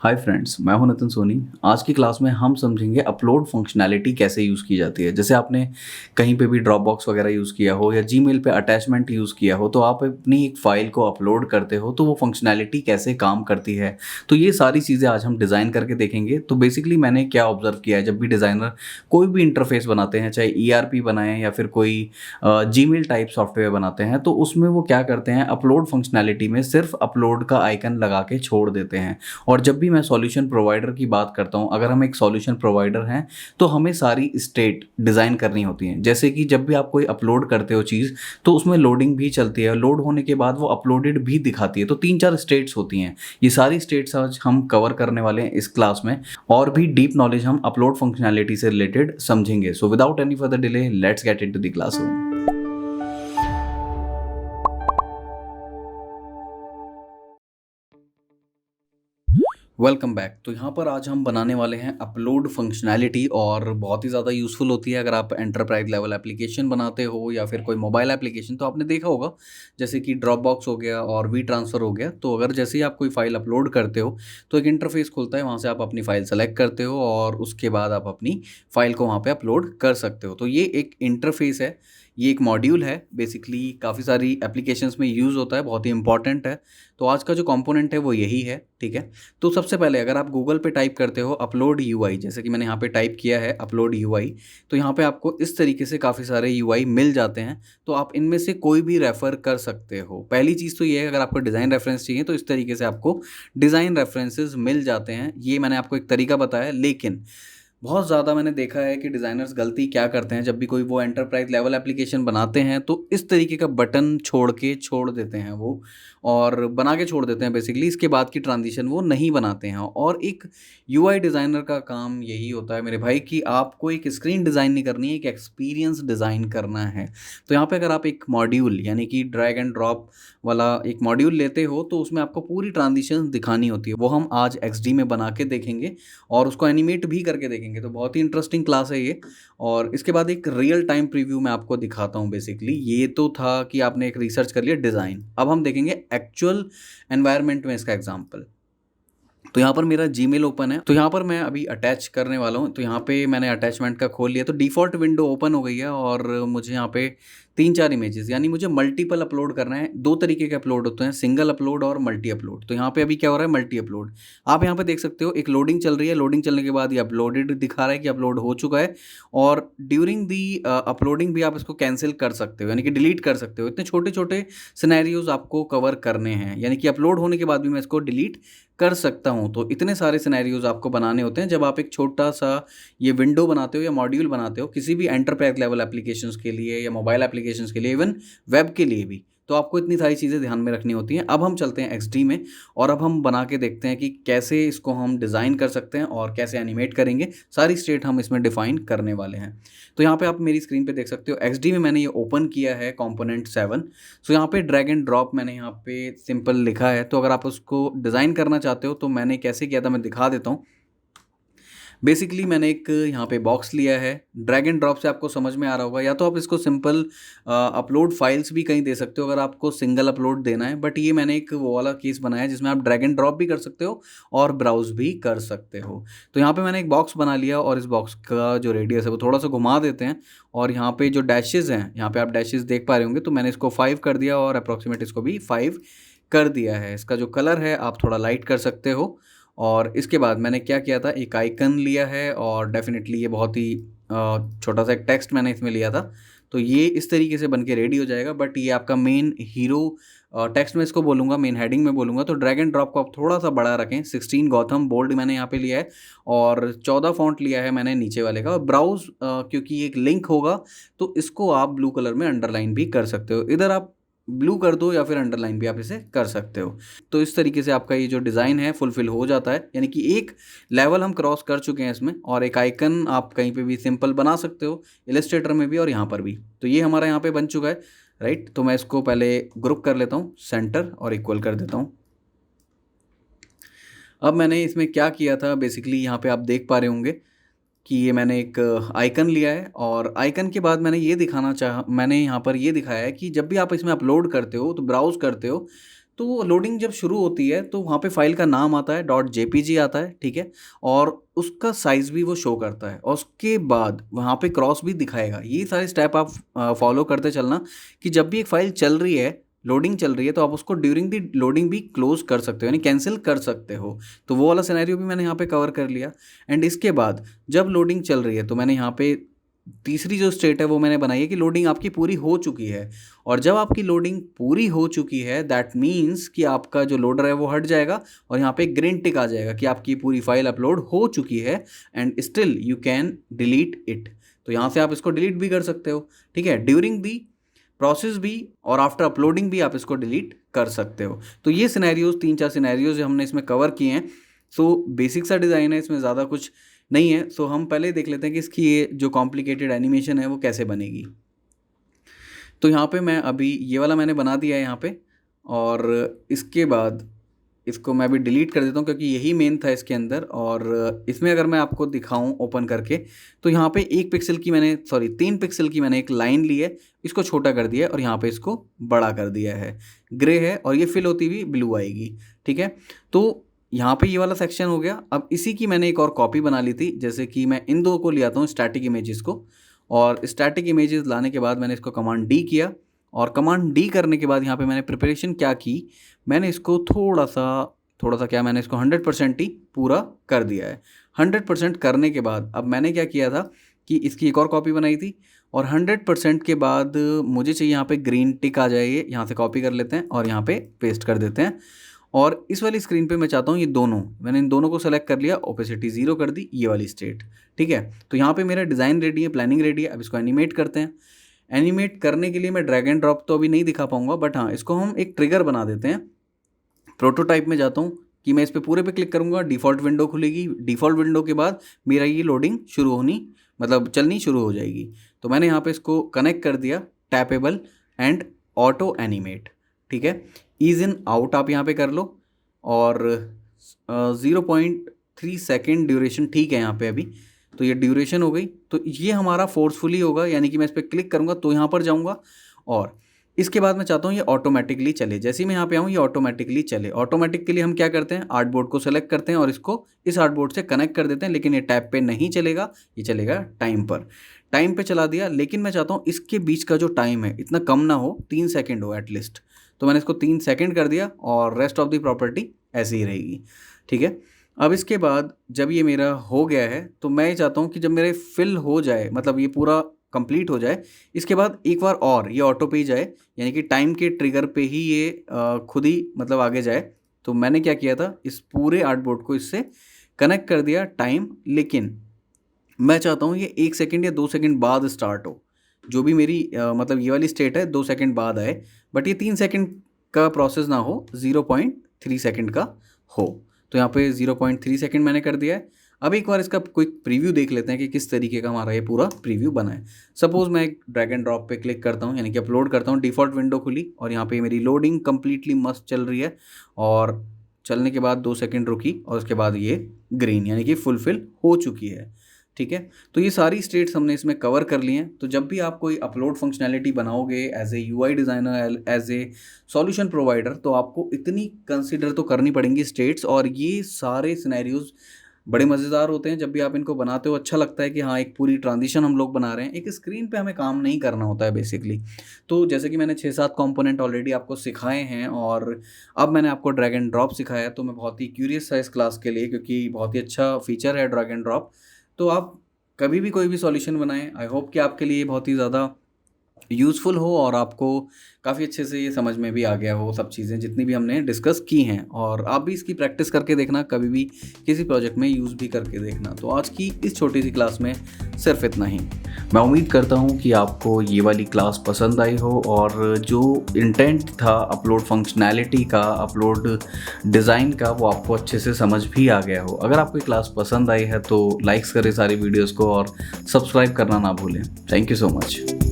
Hi friends, मैं हूं नितिन सोनी। आज की क्लास में हम समझेंगे अपलोड फंक्शनैलिटी कैसे यूज़ की जाती है। जैसे आपने कहीं पे भी ड्रॉप बॉक्स वगैरह यूज़ किया हो या जीमेल पे अटैचमेंट यूज़ किया हो, तो आप अपनी एक फ़ाइल को अपलोड करते हो तो वो फंक्शनैलिटी कैसे काम करती है। तो ये सारी चीज़ें आज हम डिज़ाइन करके देखेंगे। तो बेसिकली मैंने क्या ऑब्ज़र्व किया है, जब भी डिज़ाइनर कोई भी इंटरफेस बनाते हैं, चाहे ईआरपी बनाएं या फिर कोई जीमेल टाइप सॉफ्टवेयर बनाते हैं, तो उसमें वो क्या करते हैं, अपलोड फंक्शनैलिटी में सिर्फ अपलोड का आइकन लगा के छोड़ देते हैं। और जब भी मैं सॉल्यूशन प्रोवाइडर की बात करता हूँ, अगर हम एक सॉल्यूशन प्रोवाइडर हैं तो हमें सारी स्टेट डिज़ाइन करनी होती हैं। जैसे कि जब भी आप कोई अपलोड करते हो चीज़, तो उसमें लोडिंग भी चलती है, लोड होने के बाद वो अपलोडेड भी दिखाती है। तो 3-4 स्टेट्स होती हैं। ये सारी स्टेट्स आज हम कवर करने वाले हैं इस क्लास में, और भी डीप नॉलेज हम अपलोड फंक्शनैलिटी से रिलेटेड समझेंगे। So without any further delay, let's get into the classroom. Welcome back. तो यहाँ पर आज हम बनाने वाले हैं अपलोड फंक्शनैलिटी, और बहुत ही ज़्यादा यूज़फुल होती है अगर आप एंटरप्राइज लेवल एप्लीकेशन बनाते हो या फिर कोई मोबाइल एप्लीकेशन। तो आपने देखा होगा जैसे कि ड्रॉप बॉक्स हो गया और वी ट्रांसफ़र हो गया। तो अगर जैसे ही आप कोई फ़ाइल अपलोड करते हो तो एक इंटरफेस खुलता है, वहाँ से आप अपनी फ़ाइल सेलेक्ट करते हो और उसके बाद आप अपनी फ़ाइल को वहाँ पर अपलोड कर सकते हो। तो ये एक इंटरफेस है, ये एक मॉड्यूल है, बेसिकली काफ़ी सारी एप्लीकेशंस में यूज़ होता है, बहुत ही इंपॉर्टेंट है। तो आज का जो कंपोनेंट है वो यही है, ठीक है। तो सबसे पहले अगर आप गूगल पे टाइप करते हो अपलोड यूआई, जैसे कि मैंने यहाँ पे टाइप किया है अपलोड यूआई, तो यहाँ पे आपको इस तरीके से काफ़ी सारे यूआई मिल जाते हैं। तो आप इनमें से कोई भी रेफ़र कर सकते हो। पहली चीज़ तो ये है, अगर आपको डिज़ाइन रेफरेंस चाहिए तो इस तरीके से आपको डिज़ाइन रेफरेंसेस मिल जाते हैं। ये मैंने आपको एक तरीका बताया, लेकिन बहुत ज़्यादा मैंने देखा है कि डिज़ाइनर्स गलती क्या करते हैं, जब भी कोई वो एंटरप्राइज़ लेवल एप्लीकेशन बनाते हैं तो इस तरीके का बटन छोड़ देते हैं वो, और बना के छोड़ देते हैं। बेसिकली इसके बाद की ट्रांज़िशन वो नहीं बनाते हैं। और एक यूआई डिज़ाइनर का काम यही होता है मेरे भाई, कि आपको एक स्क्रीन डिज़ाइन नहीं करनी है, एक एक्सपीरियंस डिज़ाइन करना है। तो यहाँ पे अगर आप एक मॉड्यूल यानी कि ड्रैग एंड ड्रॉप वाला एक मॉड्यूल लेते हो तो उसमें आपको पूरी ट्रांज़िशन दिखानी होती है। वो हम आज एक्सडी में बना के देखेंगे और उसको एनिमेट भी करके देखेंगे। तो बहुत ही इंटरेस्टिंग क्लास है ये। और इसके बाद एक रियल टाइम प्रीव्यू मैं आपको दिखाता हूँ। बेसिकली ये तो था कि आपने एक रिसर्च कर लिया डिज़ाइन, अब हम देखेंगे एक्चुअल एनवायरनमेंट में इसका एग्जाम्पल। तो यहाँ पर मेरा जीमेल ओपन है, तो यहाँ पर मैं अभी अटैच करने वाला हूँ। तो यहाँ पे मैंने अटैचमेंट का खोल लिया, तो डिफ़ॉल्ट विंडो ओपन हो गई है और मुझे यहाँ पे 3-4 इमेजेस, यानी मुझे मल्टीपल अपलोड करना है। 2 तरीके के अपलोड होते हैं, सिंगल अपलोड और मल्टी अपलोड। तो यहाँ पे अभी क्या हो रहा है, मल्टी अपलोड। आप यहाँ पे देख सकते हो एक लोडिंग चल रही है, लोडिंग चलने के बाद ये अपलोडेड दिखा रहा है कि अपलोड हो चुका है। और ड्यूरिंग दी अपलोडिंग भी आप इसको कैंसिल कर सकते हो, यानी कि डिलीट कर सकते हो। इतने छोटे-छोटे सिनेरियोज़ आपको कवर करने हैं, यानी कि अपलोड होने के बाद भी मैं इसको डिलीट कर सकता हूँ। तो इतने सारे सिनेरियोज़ आपको बनाने होते हैं जब आप एक छोटा-सा ये विंडो बनाते हो या मॉड्यूल बनाते हो किसी भी एंटरप्राइज़ लेवल एप्लीकेशंस के लिए या मोबाइल एप्लीकेशंस के लिए, इवन वेब के लिए भी। तो आपको इतनी सारी चीज़ें ध्यान में रखनी होती हैं। अब हम चलते हैं एक्सडी में और अब हम बना के देखते हैं कि कैसे इसको हम डिज़ाइन कर सकते हैं और कैसे एनिमेट करेंगे। सारी स्टेट हम इसमें डिफ़ाइन करने वाले हैं। तो यहाँ पे आप मेरी स्क्रीन पे देख सकते हो, एक्सडी में मैंने ये ओपन किया है कंपोनेंट 7। सो यहाँ पे ड्रैग एंड ड्रॉप मैंने यहाँ पे सिंपल लिखा है। तो अगर आप उसको डिज़ाइन करना चाहते हो तो मैंने कैसे किया था मैं दिखा देता हूँ। बेसिकली मैंने एक यहाँ पे बॉक्स लिया है, ड्रैग एंड ड्रॉप से आपको समझ में आ रहा होगा। या तो आप इसको सिंपल अपलोड फाइल्स भी कहीं दे सकते हो अगर आपको सिंगल अपलोड देना है, बट ये मैंने एक वो वाला केस बनाया है जिसमें आप ड्रैग एंड ड्रॉप भी कर सकते हो और ब्राउज़ भी कर सकते हो। तो यहाँ पे मैंने एक बॉक्स बना लिया और इस बॉक्स का जो रेडियस है वो थोड़ा सा घुमा देते हैं, और यहाँ पे जो डैशेज़ हैं, यहाँ पे आप डैशेज़ देख पा रहे होंगे, तो मैंने इसको 5 कर दिया और अप्रॉक्सीमेट इसको भी 5 कर दिया है। इसका जो कलर है आप थोड़ा लाइट कर सकते हो। और इसके बाद मैंने क्या किया था, एक आइकन लिया है और डेफ़िनेटली ये बहुत ही छोटा-सा एक टेक्स्ट मैंने इसमें लिया था। तो ये इस तरीके से बन के रेडी हो जाएगा, बट ये आपका मेन हीरो टेक्स्ट में इसको बोलूँगा, मेन हेडिंग में बोलूँगा। तो ड्रैग एंड ड्रॉप को आप थोड़ा-सा बड़ा रखें। 16 गौतम बोल्ड मैंने यहाँ पे लिया है और 14 फ़ॉन्ट लिया है मैंने नीचे वाले का। और ब्राउज़ क्योंकि एक लिंक होगा तो इसको आप ब्लू कलर में अंडरलाइन भी कर सकते हो। इधर आप ब्लू कर दो या फिर अंडरलाइन भी आप इसे कर सकते हो। तो इस तरीके से आपका ये जो डिज़ाइन है फुलफ़िल हो जाता है, यानी कि एक लेवल हम क्रॉस कर चुके हैं इसमें। और एक आइकन आप कहीं पे भी सिंपल बना सकते हो, इलस्ट्रेटर में भी और यहाँ पर भी। तो ये हमारा यहाँ पे बन चुका है, राइट। तो मैं इसको पहले ग्रुप कर लेता हूँ, सेंटर और इक्वल कर देता हूँ। अब मैंने इसमें क्या किया था, बेसिकली यहाँ पे आप देख पा रहे होंगे कि ये मैंने एक आइकन लिया है और आइकन के बाद मैंने यहाँ पर ये दिखाया है कि जब भी आप इसमें अपलोड करते हो तो ब्राउज़ करते हो तो लोडिंग जब शुरू होती है तो वहाँ पे फाइल का नाम आता है .jpg आता है, ठीक है, और उसका साइज़ भी वो शो करता है और उसके बाद वहाँ पे क्रॉस भी दिखाएगा। ये सारे स्टेप आप फॉलो करते चलना कि जब भी एक फ़ाइल चल रही है, लोडिंग चल रही है, तो आप उसको ड्यूरिंग दी लोडिंग भी क्लोज़ कर सकते हो, यानी कैंसिल कर सकते हो। तो वो वाला सिनेरियो भी मैंने यहाँ पे कवर कर लिया। एंड इसके बाद जब लोडिंग चल रही है तो मैंने यहाँ पे तीसरी जो स्टेट है वो मैंने बनाई है कि लोडिंग आपकी पूरी हो चुकी है। और जब आपकी लोडिंग पूरी हो चुकी है दैट मीन्स कि आपका जो लोडर है वो हट जाएगा और यहाँ पे ग्रीन टिक आ जाएगा कि आपकी पूरी फाइल अपलोड हो चुकी है and still you can delete it. तो यहाँ से आप इसको डिलीट भी कर सकते हो, ठीक है, ड्यूरिंग दी प्रोसेस भी और आफ्टर अपलोडिंग भी आप इसको डिलीट कर सकते हो। तो ये सिनेरियोज 3-4 सिनेरियोज हमने इसमें कवर किए हैं। सो बेसिक सा डिज़ाइन है, इसमें ज़्यादा कुछ नहीं है। सो हम पहले देख लेते हैं कि इसकी ये जो कॉम्प्लिकेटेड एनिमेशन है वो कैसे बनेगी। तो यहाँ पे मैं अभी ये वाला मैंने बना दिया है यहाँ पे, और इसके बाद इसको मैं अभी डिलीट कर देता हूँ क्योंकि यही मेन था इसके अंदर। और इसमें अगर मैं आपको दिखाऊँ ओपन करके तो यहाँ पे 3 पिक्सल की मैंने एक लाइन ली है, इसको छोटा कर दिया है और यहाँ पे इसको बड़ा कर दिया है। ग्रे है और ये फिल होती हुई ब्लू आएगी, ठीक है। तो यहाँ पे ये वाला सेक्शन हो गया। अब इसी की मैंने एक और कॉपी बना ली थी, जैसे कि मैं इन दो को ले आता हूँ स्टैटिक इमेजेस को, और स्टैटिक इमेजेस लाने के बाद मैंने इसको कमांड डी किया, और कमांड डी करने के बाद यहाँ पे मैंने प्रिपरेशन क्या की, मैंने इसको थोड़ा सा क्या, मैंने इसको 100% ही पूरा कर दिया है। 100% करने के बाद अब मैंने क्या किया था कि इसकी एक और कॉपी बनाई थी, और 100% के बाद मुझे चाहिए यहाँ पे ग्रीन टिक आ जाए, यहाँ से कॉपी कर लेते हैं और यहाँ पे पेस्ट कर देते हैं। और इस वाली स्क्रीन पे मैं चाहता हूँ ये दोनों, मैंने इन दोनों को सेलेक्ट कर लिया, ओपेसिटी 0 कर दी, ये वाली स्टेट, ठीक है। तो यहाँ पे मेरा डिज़ाइन रेडी है, प्लानिंग रेडी है। अब इसको एनिमेट करते हैं। एनिमेट करने के लिए मैं ड्रैग एंड ड्रॉप तो अभी नहीं दिखा पाऊंगा, बट हाँ इसको हम एक ट्रिगर बना देते हैं। प्रोटोटाइप में जाता हूँ कि मैं इस पर पूरे पे क्लिक करूँगा, डिफ़ॉल्ट विंडो खुलेगी। डिफ़ॉल्ट विंडो के बाद मेरा ये लोडिंग शुरू होनी, मतलब चलनी शुरू हो जाएगी। तो मैंने यहाँ पे इसको कनेक्ट कर दिया, टैपेबल एंड ऑटो एनिमेट, ठीक है। ईज इन आउट आप यहाँ पे कर लो, और 0.3 सेकेंड ड्यूरेशन, ठीक है यहाँ पे अभी। तो ये ड्यूरेशन हो गई। तो ये हमारा फोर्सफुली होगा, यानी कि मैं इस पर क्लिक करूँगा तो यहाँ पर जाऊँगा, और इसके बाद मैं चाहता हूँ ये ऑटोमेटिकली चले। जैसे ही मैं यहाँ पे आऊँ ये ऑटोमेटिकली चले। ऑटोमेटिक के लिए हम क्या करते हैं, आर्टबोर्ड को सेलेक्ट करते हैं और इसको इस आर्टबोर्ड से कनेक्ट कर देते हैं, लेकिन ये टैब पे नहीं चलेगा, ये चलेगा टाइम पर। टाइम पे चला दिया, लेकिन मैं चाहता हूँ इसके बीच का जो टाइम है इतना कम ना हो, 3 सेकेंड हो एटलीस्ट। तो मैंने इसको 3 सेकेंड कर दिया, और रेस्ट ऑफ द प्रॉपर्टी ऐसी ही रहेगी, ठीक है। अब इसके बाद जब ये मेरा हो गया है तो मैं ये चाहता हूँ कि जब मेरे फिल हो जाए, मतलब ये पूरा कंप्लीट हो जाए, इसके बाद एक बार और ये ऑटो पे ही जाए, यानी कि टाइम के ट्रिगर पे ही ये खुद ही मतलब आगे जाए। तो मैंने क्या किया था, इस पूरे आर्टबोर्ड को इससे कनेक्ट कर दिया टाइम, लेकिन मैं चाहता हूँ ये 1 सेकेंड या 2 सेकेंड बाद स्टार्ट हो। जो भी मेरी मतलब ये वाली स्टेट है 2 सेकेंड बाद आए, बट ये 3 सेकेंड का प्रोसेस ना हो, 0.3 सेकेंड का हो। तो यहाँ पे 0.3 सेकेंड मैंने कर दिया है। अब एक बार इसका क्विक प्रीव्यू देख लेते हैं कि किस तरीके का हमारा ये पूरा प्रीव्यू बना है। सपोज़ मैं एक ड्रैग एंड ड्रॉप पे क्लिक करता हूँ, यानी कि अपलोड करता हूँ, डिफ़ॉल्ट विंडो खुली और यहाँ पे मेरी लोडिंग कम्प्लीटली मस्त चल रही है, और चलने के बाद 2 सेकेंड रुकी और उसके बाद ये ग्रीन, यानी कि फुलफिल हो चुकी है, ठीक है। तो ये सारी स्टेट्स हमने इसमें कवर कर ली हैं। तो जब भी आप कोई अपलोड फंक्शनैलिटी बनाओगे as a UI designer, as a solution provider, तो आपको इतनी कंसीडर तो करनी पड़ेंगी स्टेट्स। और ये सारे सिनेरियोज बड़े मज़ेदार होते हैं जब भी आप इनको बनाते हो। अच्छा लगता है कि हाँ एक पूरी ट्रांजिशन हम लोग बना रहे हैं, एक स्क्रीन पे हमें काम नहीं करना होता है बेसिकली। तो जैसे कि मैंने 6-7 कंपोनेंट ऑलरेडी आपको सिखाए हैं, और अब मैंने आपको ड्रैग एंड ड्रॉप सिखाया, तो मैं बहुत ही क्यूरियस था इस क्लास के लिए, क्योंकि बहुत ही अच्छा फीचर है ड्रैग एंड ड्रॉप। तो आप कभी भी कोई भी सॉल्यूशन बनाएं, आई होप कि आपके लिए बहुत ही ज़्यादा यूज़फुल हो और आपको काफ़ी अच्छे से ये समझ में भी आ गया हो सब चीज़ें जितनी भी हमने डिस्कस की हैं। और आप भी इसकी प्रैक्टिस करके देखना, कभी भी किसी प्रोजेक्ट में यूज़ भी करके देखना। तो आज की इस छोटी सी क्लास में सिर्फ इतना ही। मैं उम्मीद करता हूँ कि आपको ये वाली क्लास पसंद आई हो, और जो इंटेंट था अपलोड फंक्शनैलिटी का, अपलोड डिज़ाइन का, वो आपको अच्छे से समझ भी आ गया हो। अगर आपको ये क्लास पसंद आई है तो लाइक्स करें सारी वीडियोज़ को, और सब्सक्राइब करना ना भूलें। Thank you so much.